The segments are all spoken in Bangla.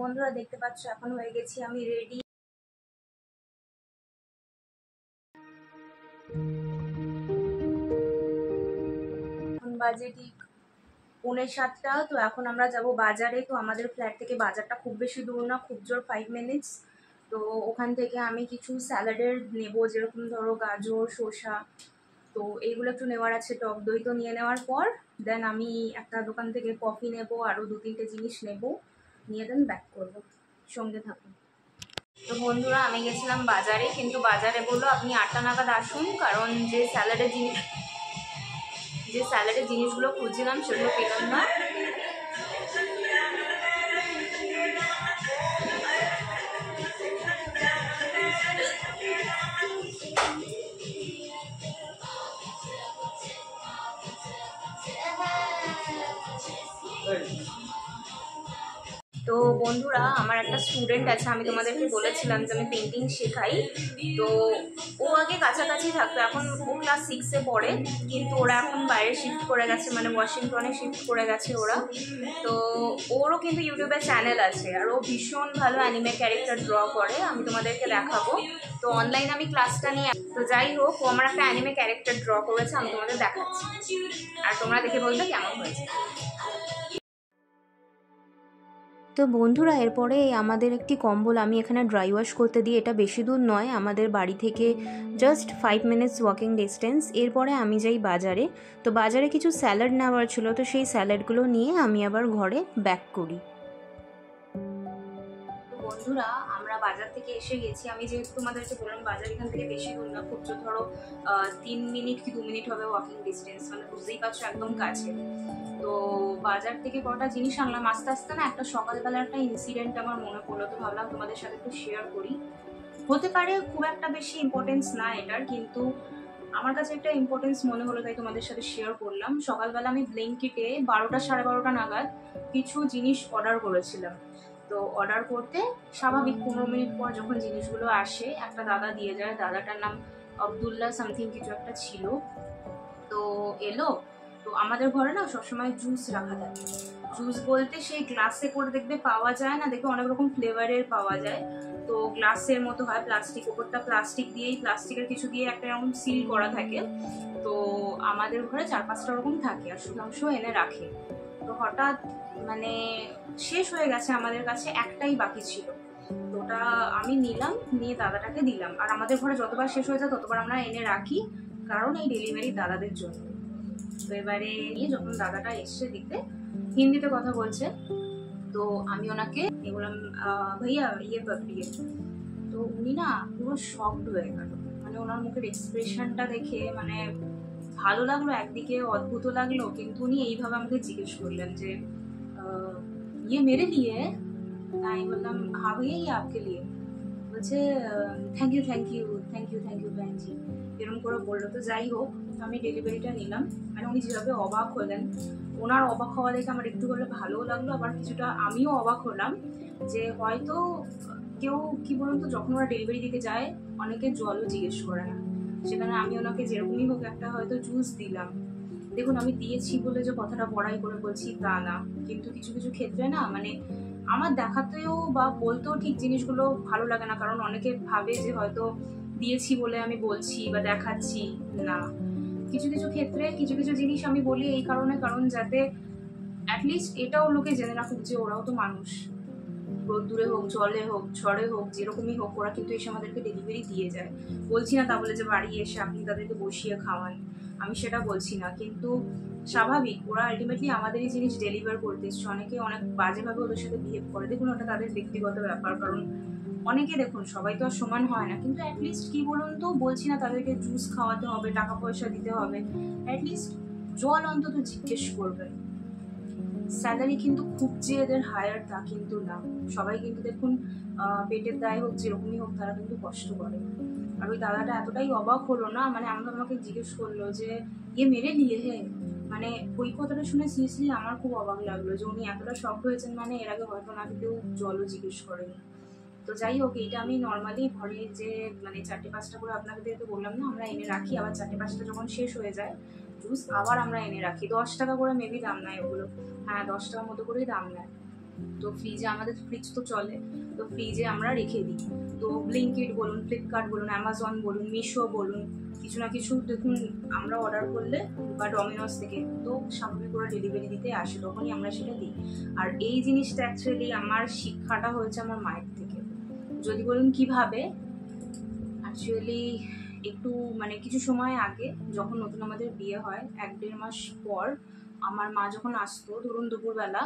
বন্ধুরা দেখতে পাচ্ছ এখন হয়ে গেছি আমি রেডি। এখন বাজে ঠিক 6:45। তো এখন আমরা যাব বাজারে। তো আমাদের ফ্ল্যাট থেকে বাজারটা খুব বেশি দূর না, খুব জোর 5 মিনিটস। তো ওখান থেকে আমি কিছু স্যালাডের নেবো, যেরকম ধরো গাজর, শসা, তো এইগুলো একটু নেওয়ার আছে। টক দই তো নিয়ে নেওয়ার পর দেন আমি একটা দোকান থেকে কফি নেবো, আরও 2-3টে জিনিস নেবো, নিয়ে দেন ব্যাক করবো। সঙ্গে থাকুন। তো বন্ধুরা আমি গেছিলাম বাজারে, কিন্তু বাজারে বললো আপনি 8টা নাগাদ আসুন, কারণ যে স্যালাডের জিনিসগুলো খুঁজছিলাম সেগুলো পেলাম না। তো বন্ধুরা আমার একটা স্টুডেন্ট আছে, আমি তোমাদেরকে বলেছিলাম যে আমি পেন্টিং শেখাই। তো ও আগে কাছাকাছি থাকতো, এখন ও ক্লাস 6-এ পড়ে, কিন্তু ওরা এখন বাইরে শিফট করে গেছে, মানে ওয়াশিংটনে শিফট করে গেছে ওরা। তো ওরও কিন্তু ইউটিউবে চ্যানেল আছে, আর ও ভীষণ ভালো অ্যানিমে ক্যারেক্টার ড্র করে, আমি তোমাদেরকে দেখাবো। তো অনলাইনে আমি ক্লাসটা নিয়ে, তো যাই হোক ও আমার একটা অ্যানিমে ক্যারেক্টার ড্র করেছে, আমি তোমাদের দেখাচ্ছি আর তোমরা দেখে বলবে কেমন হয়েছে। তো বন্ধুরা এরপরে আমাদের একটি কম্বল আমি এখানে ড্রাই ওয়াশ করতে দিই, এটা বেশি দূর নয়, আমাদের বাড়ি থেকে জাস্ট 5 মিনিটস ওয়াকিং ডিস্টেন্স। এরপরে আমি যাই বাজারে। তো বাজারে কিছু স্যালাড নেওয়ার ছিল, তো সেই স্যালাডগুলো নিয়ে আমি আবার ঘরে ব্যাক করি। বন্ধুরা আমরা বাজার থেকে এসে গেছি। আমি যেহেতু তোমাদেরকে বললাম বাজার এখান থেকে বেশি দূর না, খুব জোর ধরো 3 মিনিট কি 2 মিনিট হবে ওয়াকিং ডিস্টেন্স, মানে বুঝতেই পারছো একদম কাছে। তো বাজার থেকে কটা জিনিস আনলাম, আস্তে আস্তে না একটা সকালবেলা একটা ইনসিডেন্ট আমার মনে পড়লো, তো ভাবলাম তোমাদের সাথে একটু শেয়ার করি। হতে পারে খুব একটা বেশি ইম্পর্টেন্স না এটার, কিন্তু আমার কাছে একটা ইম্পর্টেন্স মনে হলো, তাই তোমাদের সাথে শেয়ার করলাম। সকালবেলা আমি ব্লিঙ্কিটে 12টা 12:30 নাগাদ কিছু জিনিস অর্ডার করেছিলাম। তো অর্ডার করতে স্বাভাবিক 15 মিনিট পর যখন জিনিসগুলো আসে একটা দাদা দিয়ে যায়, দাদাটার নাম আব্দুল্লাহ সামথিং কিছু একটা ছিল। তো এলো, তো আমাদের ঘরে না সবসময় জুস রাখা থাকে। জুস বলতে সেই গ্লাসে করে দেখবে পাওয়া যায় না, দেখবে অনেক রকম ফ্লেভারের পাওয়া যায়। তো গ্লাসের মতো হয়, প্লাস্টিক, ওপরটা প্লাস্টিক দিয়েই, প্লাস্টিকের কিছু দিয়ে একটা এরকম সিল করা থাকে। তো আমাদের ঘরে 4-5টা রকম থাকে, আর সুধাংশ এনে রাখে। তো হঠাৎ মানে শেষ হয়ে গেছে, আমাদের কাছে একটাই বাকি ছিল। তো ওটা আমি নিলাম, নিয়ে দাদাটাকে দিলাম। আর আমাদের ঘরে যতবার শেষ হয়ে যায় ততবার আমরা এনে রাখি, কারণ এই ডেলিভারি দাদাদের জন্য। তো এবারে নিয়ে যখন দাদাটা এসছে দিতে, হিন্দিতে কথা বলছে, তো আমি ওনাকে বললাম ভাইয়া ইয়ে পাঠিয়ে। তো উনি না পুরো শকড হয়ে গেল, মানে ওনার মুখের এক্সপ্রেশনটা দেখে মানে ভালো লাগলো একদিকে, অদ্ভুত লাগলো। কিন্তু উনি এইভাবে আমাকে জিজ্ঞেস করলেন যে ইয়ে মেরে লিয়ে। আমি বললাম হ্যাঁ ভাইয়া ইয়ে আপকে লিয়ে। বলছে thank you thank you thank you thank you ব্যানজি, এরকম করে বললো। তো যাই হোক আমি ডেলিভারিটা নিলাম। মানে উনি যেভাবে অবাক হলেন, ওনার অবাক হওয়া দেখে আমার একটু হলে ভালোও লাগলো, আবার কিছুটা আমিও অবাক হলাম যে হয়তো কেউ কি বলুন তো, যখন ওরা ডেলিভারি দিতে যায় অনেকে জলও জিজ্ঞেস করে না, সেখানে আমি ওনাকে যেরকমই হোক একটা হয়তো জুস দিলাম। দেখুন আমি দিয়েছি বলে যে কথাটা বড়াই করে বলছি তা না, কিন্তু কিছু কিছু ক্ষেত্রে না মানে আমার দেখাতেও বা বলতেও ঠিক জিনিসগুলো ভালো লাগে না, কারণ অনেকে ভাবে যে হয়তো দিয়েছি বলে আমি বলছি বা দেখাচ্ছি না। কিছু কিছু ক্ষেত্রে কিছু কিছু জিনিস আমি বলি এই কারণে, কারণ যাতে অ্যাটলিস্ট এটাও লোকে জেনে রাখুক যে ওরাও তো মানুষ, রোদ্দুরে হোক, জলে হোক, ঝড়ে হোক, যেরকমই হোক ওরা কিন্তু এসে আমাদেরকে ডেলিভারি দিয়ে যায়। বলছি না তা বলে যে বাড়ি এসে আপনি তাদেরকে বসিয়ে খাওয়ান, আমি সেটা বলছি না, কিন্তু স্বাভাবিক ওরা আলটিমেটলি আমাদেরই জিনিস ডেলিভার করতে এসছে। অনেকে অনেক বাজেভাবে ওদের সাথে বিহেভ করে, দেখুন ওটা তাদের ব্যক্তিগত ব্যাপার, কারণ অনেকে দেখুন সবাই তো আর সমান হয় না, কিন্তু অ্যাটলিস্ট কি বলুন তো, বলছি না তাদেরকে জুস খাওয়াতে হবে, টাকা পয়সা দিতে হবে, অ্যাটলিস্ট জল অন্তত জিজ্ঞেস করবেন। স্যালারি কিন্তু খুব যে এদের হায়ার তা কিন্তু না, সবাই কিন্তু দেখুন পেটের দায় হোক যেরকমই হোক তারা কিন্তু কষ্ট করে। আর ওই দাদাটা এতটাই অবাক হলো না, মানে আমাকে জিজ্ঞেস করলো যে ইয়ে মেরে নিয়ে হে, মানে ওই কথাটা শুনে সিরিয়াসলি আমার খুব অবাক লাগলো যে উনি এতটা শক হয়েছেন, মানে এর আগে হয়তো না কেউ জলও জিজ্ঞেস করেনি। তো যাই হোক এইটা আমি নর্মালি ঘরে যে মানে 4-5টা করে আপনাদেরকে বললাম না আমরা এনে রাখি, আবার 4-5টা যখন শেষ হয়ে যায় জুস আবার আমরা এনে রাখি। 10 টাকা করে মেবি দাম নেয় ওগুলো, হ্যাঁ 10 টাকার মতো করেই দাম নেয়। তো ফ্রিজে, আমাদের ফ্রিজ তো চলে, তো ফ্রিজে আমরা রেখে দিই। তো ব্লিঙ্কিট বলুন, ফ্লিপকার্ট বলুন, অ্যামাজন বলুন, মিশো বলুন, কিছু না কিছু দেখুন আমরা অর্ডার করলে বা ডমিনোস থেকে তো স্বাভাবিক করে ডেলিভারি দিতে আসে, তখনই আমরা সেটা দিই। আর এই জিনিসটা অ্যাকচুয়ালি আমার শিক্ষাটা হয়েছে আমার মায়ের থেকে। যদি বলুন কিভাবে, অ্যাকচুয়ালি একটু মানে কিছু সময় আগে যখন নতুন আমাদের বিয়ে হয়, 1-1.5 মাস পর আমার মা যখন আসতো, ধরুন দুপুরবেলা,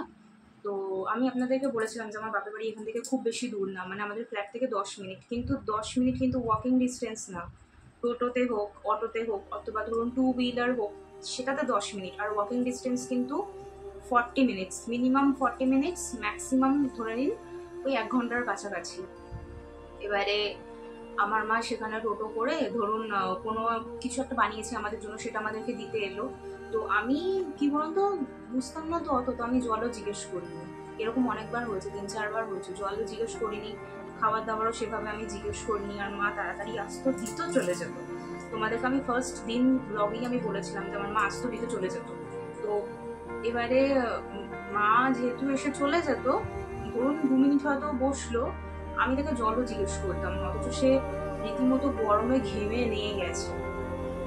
তো আমি আপনাদেরকে বলেছিলাম যে আমার বাপের বাড়ি এখান থেকে খুব বেশি দূর না, মানে আমাদের ফ্ল্যাট থেকে 10 মিনিট, কিন্তু 10 মিনিট কিন্তু ওয়াকিং ডিস্টেন্স না। টোটোতে হোক, অটোতে হোক, অথবা ধরুন 2 হুইলার হোক, সেটাতে 10 মিনিট। আর ওয়াকিং ডিস্টেন্স কিন্তু 40 মিনিটস, মিনিমাম 40 মিনিটস, ম্যাক্সিমাম ধরে নিন ওই 1 ঘন্টার কাছাকাছি। এবারে আমার মা সেখানে টোটো করে ধরুন কোনো কিছু একটা বানিয়েছে আমাদের জন্য, সেটা আমাদেরকে দিতে এলো। তো আমি কি বলতো বুঝতাম না তো অত, তো আমি জলও জিজ্ঞেস করিনি। এরকম অনেকবার হয়েছে, 3-4 বার হয়েছে, জলও জিজ্ঞেস করিনি, খাবার দাবারও সেভাবে আমি জিজ্ঞেস করিনি। আর মা তাড়াতাড়ি আসতো, দিত, চলে যেত। তোমাদেরকে আমি ফার্স্ট দিন ব্লগেই আমি বলেছিলাম যে আমার মা আসতো, দিত, চলে যেত। তো এবারে মা যেহেতু এসে চলে যেত, ধরুন 2 মিনিট হয়তো বসলো, আমি তাকে জলও জিজ্ঞেস করতাম না, অথচ সে রীতিমতো গরমে ঘেমে নিয়ে গেছে।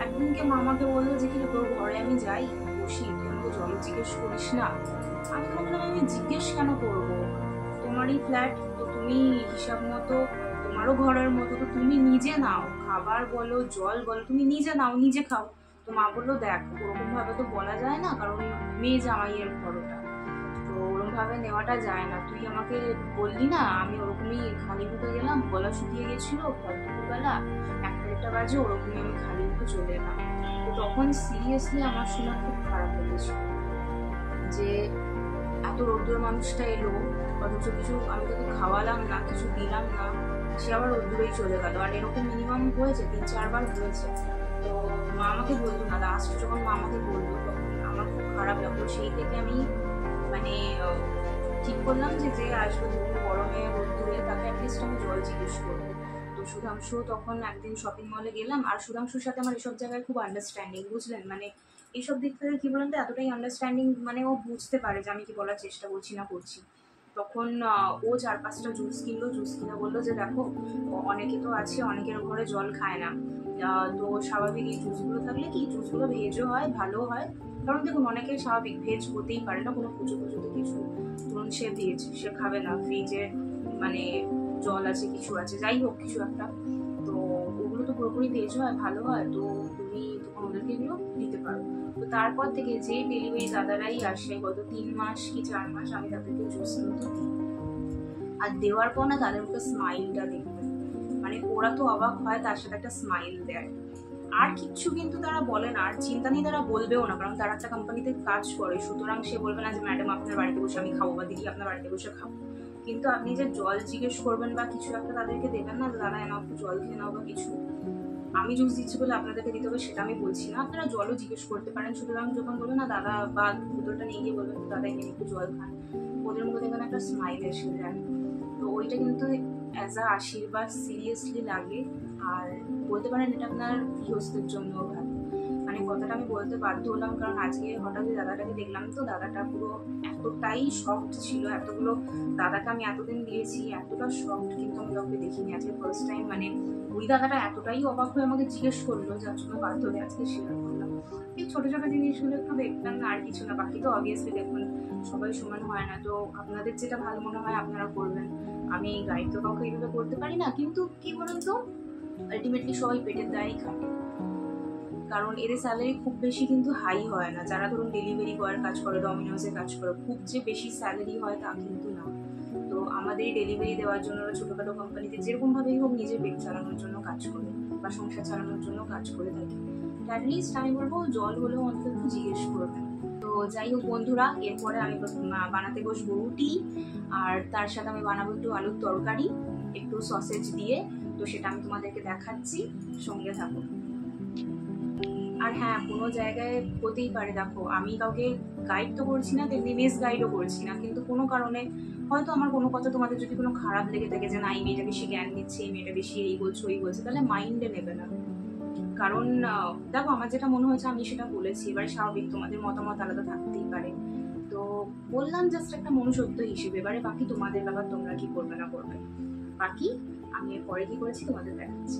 একদিনকে মামাকে বললো যে কি রে, তোর ঘরে আমি যাই, বসি, তুই আমাকে জল জিজ্ঞেস করিস না। আমি ভাবলাম আমি জিজ্ঞেস কেন করবো, তোমারই ফ্ল্যাট, তো তুমি হিসাব মতো, তোমারও ঘরের মতো, তো তুমি নিজে নাও, খাবার বলো জল বলো, তুমি নিজে নাও, নিজে খাও। তো মা বললো দেখ, ওরকম ভাবে তো বলা যায় না, কারণ মেয়ে জামাইয়ের ঘর ওটা, তো ওরকম ভাবে নেওয়াটা যায় না। তুই আমাকে বললি না, আমি ওরকমই খালি মুখে গেলাম, গলা শুকিয়ে গেছিল, দুপুরবেলা 1-1.5টা বাজে, ওরকমই আমি খালি মুখে চলে এলাম। তো তখন সিরিয়াসলি আমার শোনা খুব খারাপ লেগেছিল যে এত রোদ্দুর মানুষটা এলো, অথচ কিছু আমি তাকে খাওয়ালাম না, কিছু দিলাম না, সে আবার রোদ্দুরেই চলে গেল। আর এরকম মিনিমাম হয়েছে 3-4 বার হয়েছে। তো মা আমাকে বলতো না, লাস্ট যখন মা আমাকে বললো তখন আমার খুব খারাপ লাগলো। সেই থেকে আমি মানে ঠিক করলাম যে যে আসবে ধরুন গরমে রোদ্দুরে, তাকে অ্যাটলিস্ট আমি জল জিজ্ঞেস করবো। তো সুধাংশু তখন একদিন শপিং মলে গেলাম, আর সুধাংশুর সাথে আমার এসব জায়গায় খুব আন্ডারস্ট্যান্ডিং, বুঝলেন, মানে এইসব দিক থেকে কি বলেন তো, এতটাই আন্ডারস্ট্যান্ডিং, মানে ও বুঝতে পারে যে আমি কি বলার চেষ্টা করছি না করছি। তখন ও 4-5টা জুস কিনলো, জুস কিনে বললো যে দেখো, অনেকে তো আছে, অনেকের ঘরে জল খায় না, তো স্বাভাবিক এই জুসগুলো থাকলে কি, জুসগুলো ভেজও হয়, ভালো হয়। কারণ দেখুন অনেকের স্বাভাবিক ভেজ হতেই পারে না, কোনো পুজো পুজোতে কিছু, ধরুন সে ভেজ, সে খাবে না, ফ্রিজে মানে জল আছে, কিছু আছে, যাই হোক কিছু একটা, তো ওগুলো তো পুরোপুরি ভেজ হয়, ভালো হয়, তো তুমি তখন ওদেরকে এগুলো দিতে পারো। তো তারপর থেকে যে ডেলিভারি দাদারাই আসে, গত 3 মাস কি 4 মাস আমি তাদেরকে জুস কিন্তু দিই। আর দেওয়ার পর না তাদের মুখে স্মাইলটা দেখবে, মানে ওরা তো অবাক হয়, তার সাথে একটা স্মাইল দেয়। আর কিচ্ছু কিন্তু তারা বলে না, আর চিন্তা নিয়ে তারা বলবেও না, কারণ তারা একটা কোম্পানিতে কাজ করে, সুতরাং সে বলবে না যে ম্যাডাম আপনার বাড়িতে বসে আমি খাবো, বা দিদি আপনার বাড়িতে বসে খাবো। কিন্তু আপনি যে জল জিজ্ঞেস করবেন বা কিছু একটা তাদেরকে দেবেন না, দাদা এনাও একটু জল খেয়ে নাও বা কিছু, আমি জুস দিচ্ছি বলে আপনাদেরকে দিতে হবে সেটা আমি বলছি না, আপনারা জলও জিজ্ঞেস করতে পারেন। সুতরাং যখন বলবেন না দাদা, বা বোতলটা নিয়ে গিয়ে বলবেন দাদা এখানে একটু জল খান, ওদের মধ্যে দেখবেন একটা স্মাইল এসে যায়। তো ওইটা কিন্তু অ্যাজ আ আশীর্বাদ সিরিয়াসলি লাগে। আর বলতে পারেন এটা আপনার গৃহস্থের জন্য ভালো। মানে কথাটা আমি বলতে বাধ্য হলাম, কারণ আজকে হঠাৎ দাদাটাকে দেখলাম, তো দাদাটা পুরো এতটাই শক্ট ছিল, এতগুলো দাদাকে আমি এতদিন দিয়েছি, এতটা শক্ট কিন্তু আমি কাউকে দেখিনি, আজকে ফার্স্ট টাইম। মানে ওই দাদাটা এতটাই অবাক হয়ে আমাকে জিজ্ঞেস করলো, যার জন্য বাধ্য হয়ে আজকে শেয়ার করলাম। এই ছোট ছোট জিনিসগুলো একটু দেখলাম না, আর কিছু না। বাকি তো অবভিয়াসলি দেখুন সবাই সমান হয় না, তো আপনাদের যেটা ভালো মনে হয় আপনারা করবেন। আমি গাইড তো কাউকে এইভাবে করতে পারি না, কিন্তু কি বলুন তো, আলটিমেটলি সবাই পেটের দায়ই খাটে, কারণ এদের স্যালারি খুব বেশি কিন্তু হাই হয় না। যারা ধরুন ডেলিভারি বয়ের কাজ করে, ডমিনোজে কাজ করে, খুব যে বেশি স্যালারি হয় তা কিন্তু না। তো আমাদের ডেলিভারি দেওয়ার জন্য ছোটখাটো কোম্পানিতে যেরকম ভাবেই হোক নিজের পেট চালানোর জন্য কাজ করে, বা সংসার চালানোর জন্য কাজ করে থাকে। অ্যাটলিস্ট আমি বলবো জল হলেও অন্তত একটু জিজ্ঞেস করবেন। তো যাই হোক বন্ধুরা, এরপরে আমি বানাতে বসবো রুটি, আর তার সাথে আমি বানাবো একটু আলুর তরকারি, একটু সসেজ দিয়ে। তো সেটা আমি তোমাদেরকে দেখাচ্ছি, সঙ্গে থাকো। আর হ্যাঁ, কোনো জায়গায় হতেই পারে, দেখো আমি কাউকে গাইড তো করছি না, তেমনি মিস গাইডও করছি না, কিন্তু কোনো কারণে হয়তো আমার কোনো কথা তোমাদের যদি কোনো খারাপ লেগে থাকে যে না এই মেয়েটা বেশি জ্ঞান দিচ্ছে, এই মেয়েটা বেশি এই বলছে ওই বলছে, তাহলে মাইন্ডে নেবে না। কারণ দেখো আমার যেটা মনে হয়েছে আমি সেটা বলেছি, এবার স্বাভাবিক তোমাদের মতামত আলাদা থাকতেই পারে। তো বললাম জাস্ট একটা মনুষ্যত্ব হিসেবে। এবারে বাকি তোমাদের ব্যাপার, তোমরা কি করবে না করবে। বাকি আমি এরপরে কি করেছি তোমাদের দেখাচ্ছি।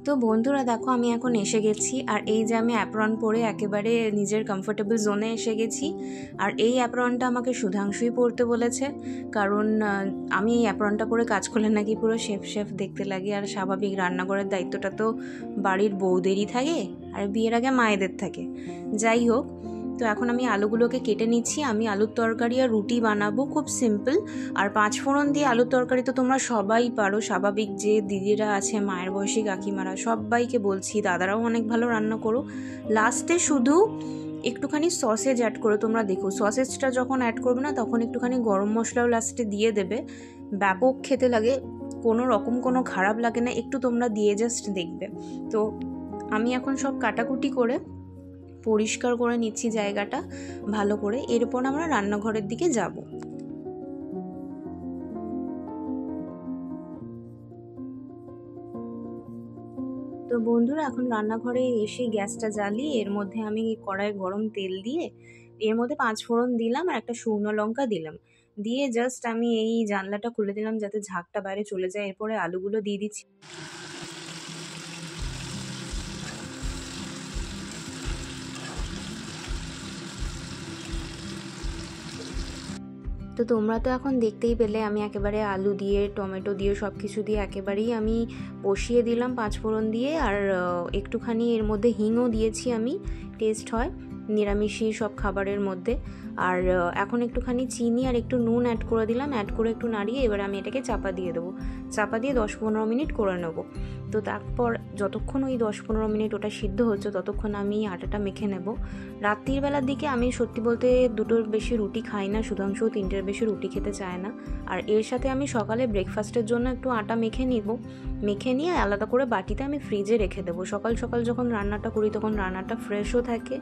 তো বন্ধুরা দেখো, আমি এখন এসে গেছি, আর এই যে আমি অ্যাপ্রন পরে একেবারে নিজের কমফোর্টেবল জোনে এসে গেছি। আর এই অ্যাপ্রনটা আমাকে সুধাংশুই পরতে বলেছে, কারণ আমি এই অ্যাপ্রনটা পরে কাজ করলে নাকি পুরো শেফ শেফ দেখতে লাগে। আর স্বাভাবিক রান্নাঘরের দায়িত্বটা তো বাড়ির বউদেরই থাকে, আর বিয়ের আগে মায়েদের থাকে। যাই হোক, তো এখন আমি আলুগুলোকে কেটে নিচ্ছি। আমি আলুর তরকারি আর রুটি বানাবো, খুব সিম্পল। আর 5 ফোড়ন দিয়ে আলুর তরকারি তো তোমরা সবাই পারো, স্বাভাবিক যে দিদিরা আছে, মায়ের বয়সী কাকিমারা, সবাইকে বলছি, দাদারাও অনেক ভালো রান্না করো। লাস্টে শুধু একটুখানি সসেজ অ্যাড করো। তোমরা দেখো, সসেজটা যখন অ্যাড করবে না, তখন একটুখানি গরম মশলাও লাস্টে দিয়ে দেবে। ব্যাপক খেতে লাগে, কোনো রকম কোনো খারাপ লাগে না, একটু তোমরা দিয়ে জাস্ট দেখবে। তো আমি এখন সব কাটাকুটি করে পরিষ্কার করে নিচ্ছি জায়গাটা ভালো করে। এরপর আমরা রান্নাঘরের দিকে যাব। তো বন্ধুরা, এখন রান্নাঘরে এসে গ্যাসটা জ্বালিয়ে এর মধ্যে আমি কড়াইয়ে গরম তেল দিয়ে এর মধ্যে 5 ফোড়ন দিলাম আর একটা শুকনো লঙ্কা দিলাম, দিয়ে জাস্ট আমি এই জানলাটা খুলে দিলাম যাতে ঝাঁকটা বাইরে চলে যায়। এরপরে আলুগুলো দিয়ে দিচ্ছি। তো তোমরা তো এখন দেখতেই পেলে আমি একেবারে আলু দিয়ে, টমেটো দিয়ে, সব কিছু দিয়ে একেবারেই আমি বসিয়ে দিলাম 5 ফোড়ন দিয়ে। আর একটুখানি এর মধ্যে হিংও দিয়েছি আমি, টেস্ট হয় নিরামিষি সব খাবারের মধ্যে। আর এখন একটুখানি চিনি আর একটু নুন অ্যাড করে দিলাম, অ্যাড করে একটু নাড়িয়ে এবার আমি এটাকে চাপা দিয়ে দেবো। চাপা দিয়ে 10-15 মিনিট করে নেবো। তো তারপর যতক্ষণ ওই 10-15 মিনিট ওটা সিদ্ধ হচ্ছে, ততক্ষণ আমি আটাটা মেখে নেব। রাত্রির বেলার দিকে আমি সত্যি বলতে 2টোর বেশি রুটি খাই না, সুধাংশু 3টের বেশি রুটি খেতে চায় না। আর এর সাথে আমি সকালে ব্রেকফাস্টের জন্য একটু আটা মেখে নিব, মেখে নিয়ে আলাদা করে বাটিতে আমি ফ্রিজে রেখে দেবো। সকাল সকাল যখন রান্নাটা করি তখন রান্নাটা ফ্রেশও থাকে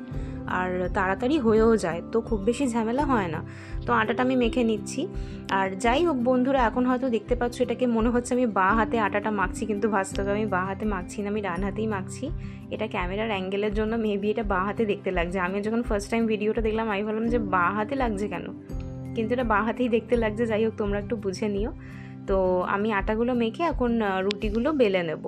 আর তাড়াতাড়ি হয়েও যায়, তো খুব বেশি ঝামেলা হয় না। তো আটাটা আমি মেখে নিচ্ছি। আর যাই হোক বন্ধুরা, এখন হয়তো দেখতে পাচ্ছ এটাকে মনে হচ্ছে আমি বাঁ হাতে আটাটা মাখছি, কিন্তু বাস্তবে আমি বাঁ হাতে মাখছি না, আমি ডান হাতেই মাখছি। এটা ক্যামেরার অ্যাঙ্গেলের জন্য মেবি এটা বাঁ হাতে দেখতে লাগছে। আমি যখন ফার্স্ট টাইম ভিডিওটা দেখলাম আমি ভাবলাম যে বাঁ হাতে লাগছে কেন, কিন্তু এটা বাঁ হাতেই দেখতে লাগছে। যাই হোক, তোমরা একটু বুঝে নিও। তো আমি আটাগুলো মেখে এখন রুটিগুলো বেলে নেব।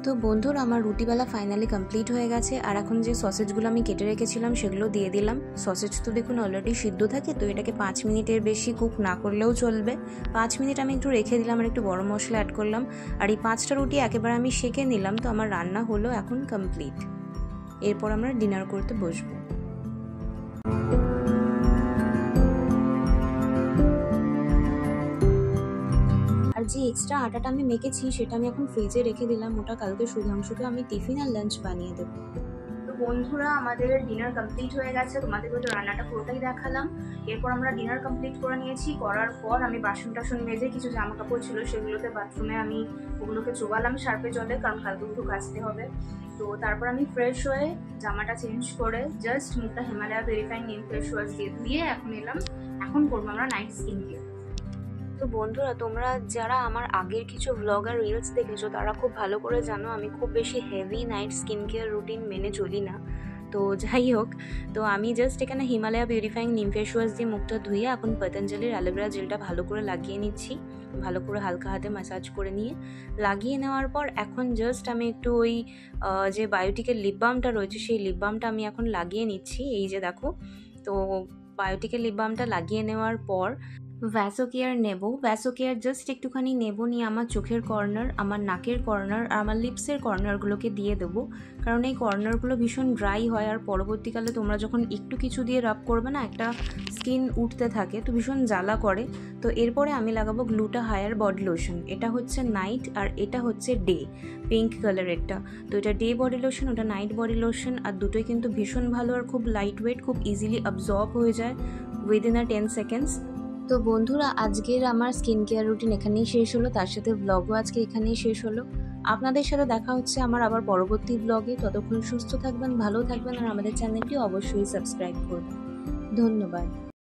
তো বন্ধুরা, আমার রুটিবেলা ফাইনালি কমপ্লিট হয়ে গেছে। আর এখন যে সসেজগুলো আমি কেটে রেখেছিলাম সেগুলো দিয়ে দিলাম। সসেজ তো দেখুন অলরেডি সিদ্ধ থাকে, তো এটাকে 5 মিনিটের বেশি কুক না করলেও চলবে। 5 মিনিট আমি একটু রেখে দিলাম আর একটু গরম মশলা অ্যাড করলাম। আর এই 5টা রুটি একেবারে আমি সেঁকে নিলাম। তো আমার রান্না হলো এখন কমপ্লিট। এরপর আমরা ডিনার করতে বসবো। আর যে এক্সট্রা আটাটা আমি মেখেছি সেটা আমি এখন ফ্রিজে রেখে দিলাম, ওটা কালকে সুধাংশুকে আমি টিফিন আর লাঞ্চ বানিয়ে দেবো। তো বন্ধুরা, আমাদের ডিনার কমপ্লিট হয়ে গেছে। তোমাদেরকে তো রান্নাটা পুরোটাই দেখালাম। এরপর আমরা ডিনার কমপ্লিট করে নিয়েছি। করার পর আমি বাসন টাসন মেজে কিছু জামা কাপড় ছিল সেগুলোতে বাথরুমে আমি ওগুলোকে চোবালাম সার্ফে জলে, কারণ কালকে একটু কাচতে হবে। তো তারপর আমি ফ্রেশ হয়ে জামাটা চেঞ্জ করে জাস্ট মুখটা হিমালয়া ভেরিফাইং নিম ফেস ওয়াশ দিয়ে ধুয়ে এখন এলাম। এখন করবো আমরা নাইট স্কিন কেয়ার। তো বন্ধুরা, তোমরা যারা আমার আগের কিছু ভ্লগ আর রিলস দেখেছো তারা খুব ভালো করে জানো আমি খুব বেশি heavy night skin care routine মেনে চলি না। তো যাই হোক, তো আমি জাস্ট এখানে হিমালয়া বিউটিফাইং নিম ফেস ওয়াশ দিয়ে মুখটা ধুয়ে এখন পতঞ্জলির অ্যালোভেরা জেলটা ভালো করে লাগিয়ে নিচ্ছি। ভালো করে হালকা হাতে ম্যাসাজ করে নিয়ে লাগিয়ে নেওয়ার পর এখন জাস্ট আমি একটু ওই যে বায়োটিকের লিপ বামটা রয়েছে সেই লিপ বামটা আমি এখন লাগিয়ে নিচ্ছি। এই যে দেখো, তো বায়োটিকের লিপ বামটা লাগিয়ে নেওয়ার পর ভ্যাসোকেয়ার নেব। ভ্যাসোকেয়ার জাস্ট একটুখানি নেব, নিয়ে আমার চোখের কর্নার, আমার নাকের কর্নার আর আমার লিপসের কর্নারগুলোকে দিয়ে দেবো, কারণ এই কর্নারগুলো ভীষণ ড্রাই হয় আর পরবর্তীকালে তোমরা যখন একটু কিছু দিয়ে রাব করবে না একটা স্কিন উঠতে থাকে, তো ভীষণ জ্বালা করে। তো এরপরে আমি লাগাবো গ্লুটা হায়ার বডি লোশন। এটা হচ্ছে নাইট আর এটা হচ্ছে ডে, পিঙ্ক কালারেরটা। তো এটা ডে বডি লোশন, ওটা নাইট বডি লোশন, আর দুটোই কিন্তু ভীষণ ভালো আর খুব লাইট ওয়েট, খুব ইজিলি অবজর্ব হয়ে যায় উইদিন 10 সেকেন্ডস। তো বন্ধুরা, আজকের আমার স্কিন কেয়ার রুটিন এখানেই শেষ হলো, তার সাথে ব্লগও আজকে এখানেই শেষ হলো। আপনাদের সাথে দেখা হচ্ছে আমার আবার পরবর্তী ব্লগে। ততক্ষণ সুস্থ থাকবেন, ভালো থাকবেন আর আমাদের চ্যানেলটি অবশ্যই সাবস্ক্রাইব করবেন। ধন্যবাদ।